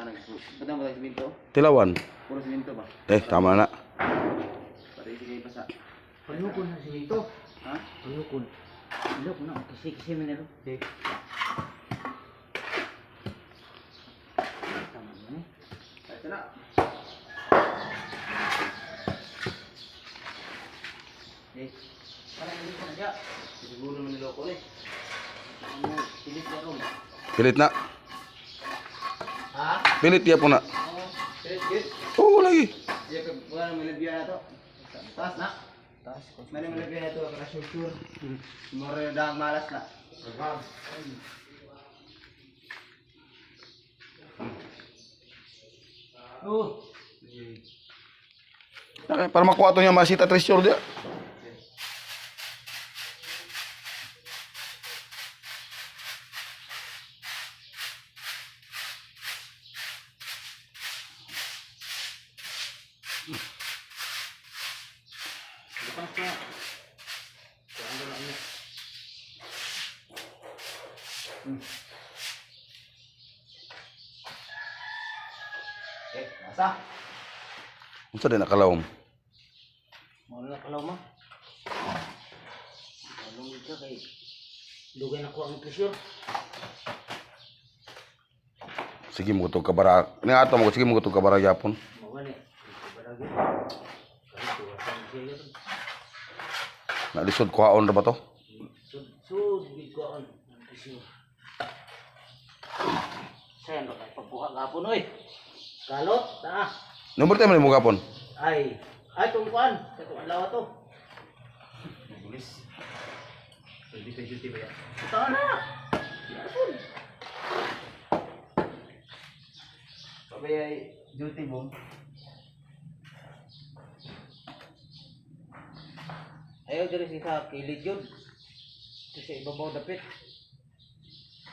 Ba't mo tayo siminto? Tilawan. Puro siminto ba? Tama na. Pati sige basa. Panukon na siminto. Ha? Panukon. Ilok na, kisi-kisi mo nilo. Tama mo eh. Ito na. Parang hindi ko na siya. Siguro naman niloko eh. Ano, pilit na ron. Pilit na. Ha? Pilit ya po na. Oo. Good. Oo, lagi. Iya ka wala may labya na to. Taas na. Taas ko. May labya na to para sure. More dang malas na. Oh. Para makuha ito niya masita treasure dia. Bukan ko. Kuan na ini. Basa. Unsa din nakalawom? Mau na kalaw ma. Kalong ka kay dugay na ko ang pressure. Sige mo to kabara. Ni ato mo sige mo to kabara yapon. Mawali. Baragi. Kali tuwasan siya yun. Na lisod kuhaon ra ba to? Sud big ko ang pressure. Saya no kay pagbuha gapon oy. Kalot ta. Number tayo mo gapon. Ay tungkuan. Sa adlaw to. Bulis. Pwede pa duty ba yan? Tawa na. Yapon. Sabi ay duty boom. Ayaw diri sa kilid yun. Ito sa ibabaw dapit.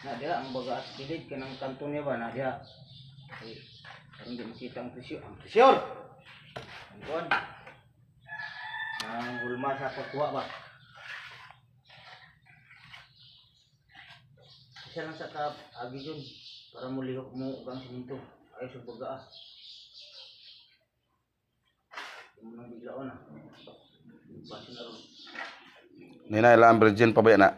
Na diha ang baga at kilid kanang kanto niya ba na diha. Ay, parang di makita ang presyo. Ang presyo! Ang kuwan. Ang hulma sa pagkuha ba. Isa lang sa agi yun. Para muli mo ang siminto. Ayaw sa baga ah. Hindi mo nang biglaon ah. Basi na ron. Nina ilang virgin pa ba na?